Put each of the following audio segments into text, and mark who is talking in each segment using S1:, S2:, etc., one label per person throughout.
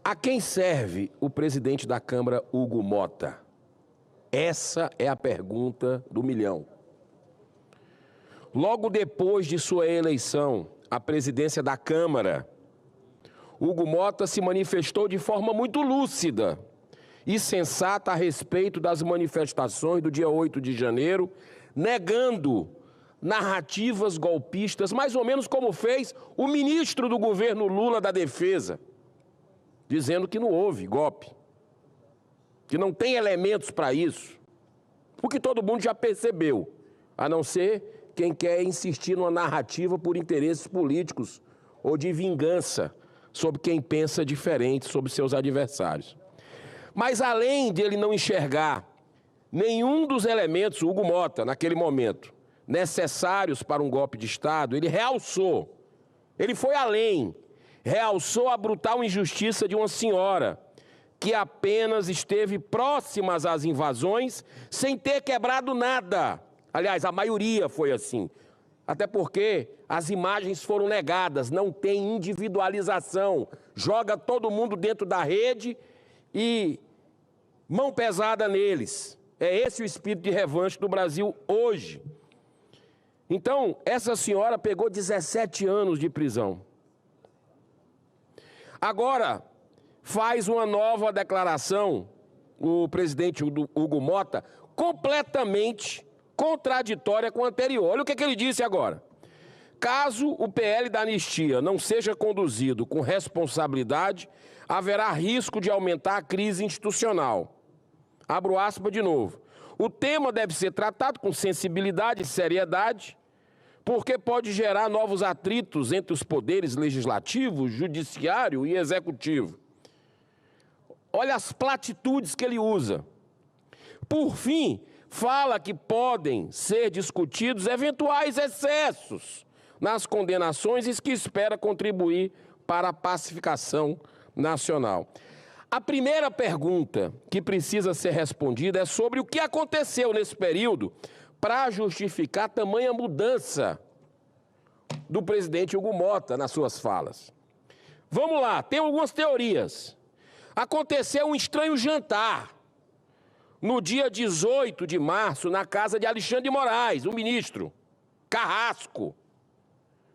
S1: A quem serve o presidente da Câmara, Hugo Mota? Essa é a pergunta do milhão. Logo depois de sua eleição à presidência da Câmara, Hugo Mota se manifestou de forma muito lúcida e sensata a respeito das manifestações do dia 8 de janeiro, negando narrativas golpistas, mais ou menos como fez o ministro do governo Lula da Defesa, dizendo que não houve golpe, que não tem elementos para isso, o que todo mundo já percebeu, a não ser quem quer insistir numa narrativa por interesses políticos ou de vingança sobre quem pensa diferente sobre seus adversários. Mas além de ele não enxergar nenhum dos elementos, Hugo Mota, naquele momento, necessários para um golpe de Estado, ele realçou, ele foi além, realçou a brutal injustiça de uma senhora que apenas esteve próxima às invasões sem ter quebrado nada. Aliás, a maioria foi assim, até porque as imagens foram negadas, não tem individualização, joga todo mundo dentro da rede e mão pesada neles. É esse o espírito de revanche do Brasil hoje. Então, essa senhora pegou 17 anos de prisão. Agora, faz uma nova declaração, o presidente Hugo Mota, completamente contraditória com a anterior. Olha o que ele disse agora. Caso o PL da anistia não seja conduzido com responsabilidade, haverá risco de aumentar a crise institucional. Abro aspas de novo. O tema deve ser tratado com sensibilidade e seriedade, porque pode gerar novos atritos entre os poderes legislativo, judiciário e executivo. Olha as platitudes que ele usa. Por fim, fala que podem ser discutidos eventuais excessos nas condenações e que espera contribuir para a pacificação nacional. A primeira pergunta que precisa ser respondida é sobre o que aconteceu nesse período para justificar tamanha mudança do presidente Hugo Mota nas suas falas. Vamos lá, tem algumas teorias. Aconteceu um estranho jantar no dia 18 de março na casa de Alexandre de Moraes, o ministro carrasco,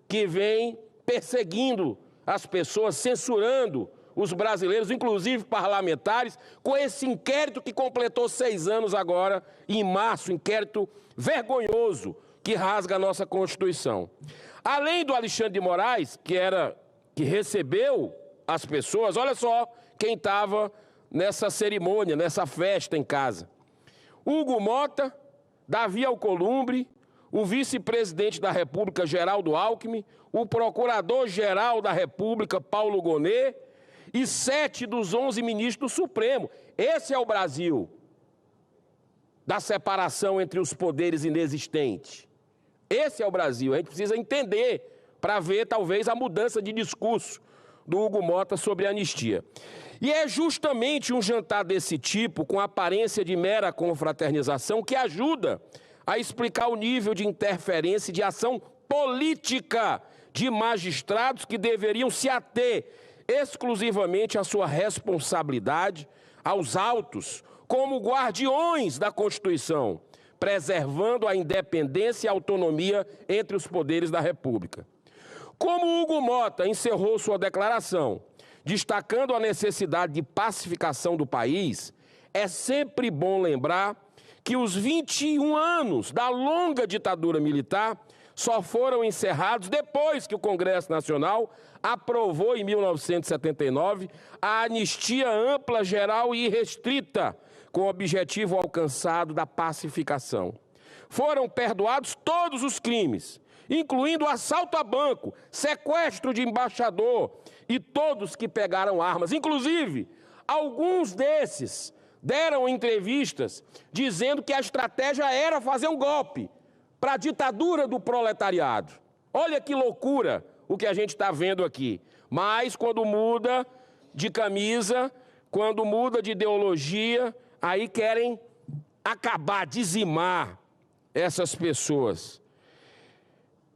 S1: que vem perseguindo as pessoas, censurando os brasileiros, inclusive parlamentares, com esse inquérito que completou 6 anos agora, em março, inquérito vergonhoso que rasga a nossa Constituição. Além do Alexandre de Moraes, que recebeu as pessoas, olha só quem estava nessa cerimônia, nessa festa em casa. Hugo Mota, Davi Alcolumbre, o vice-presidente da República, Geraldo Alckmin, o procurador-geral da República, Paulo Gonet, e 7 dos 11 ministros do Supremo. Esse é o Brasil da separação entre os poderes inexistentes. Esse é o Brasil. A gente precisa entender para ver, talvez, a mudança de discurso do Hugo Mota sobre a anistia. E é justamente um jantar desse tipo, com aparência de mera confraternização, que ajuda a explicar o nível de interferência e de ação política de magistrados que deveriam se ater exclusivamente à sua responsabilidade, aos autos, como guardiões da Constituição, preservando a independência e a autonomia entre os poderes da República. Como Hugo Mota encerrou sua declaração, destacando a necessidade de pacificação do país, é sempre bom lembrar que os 21 anos da longa ditadura militar só foram encerrados depois que o Congresso Nacional aprovou, em 1979, a anistia ampla, geral e irrestrita, com o objetivo alcançado da pacificação. Foram perdoados todos os crimes, incluindo assalto a banco, sequestro de embaixador e todos que pegaram armas. Inclusive, alguns desses deram entrevistas dizendo que a estratégia era fazer um golpe para a ditadura do proletariado. Olha que loucura o que a gente está vendo aqui. Mas quando muda de camisa, quando muda de ideologia, aí querem acabar, dizimar essas pessoas.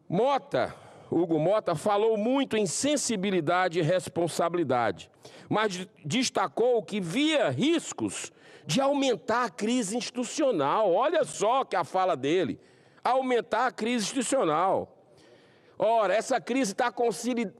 S1: Mota, Hugo Mota falou muito em sensibilidade e responsabilidade, mas destacou que via riscos de aumentar a crise institucional. Olha só que a fala dele, aumentar a crise institucional. Ora, essa crise está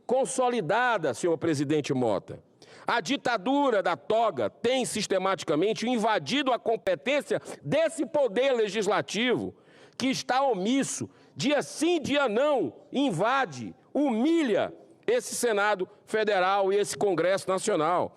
S1: consolidada, senhor presidente Mota. A ditadura da toga tem sistematicamente invadido a competência desse poder legislativo, que está omisso, dia sim, dia não, invade, humilha esse Senado Federal e esse Congresso Nacional.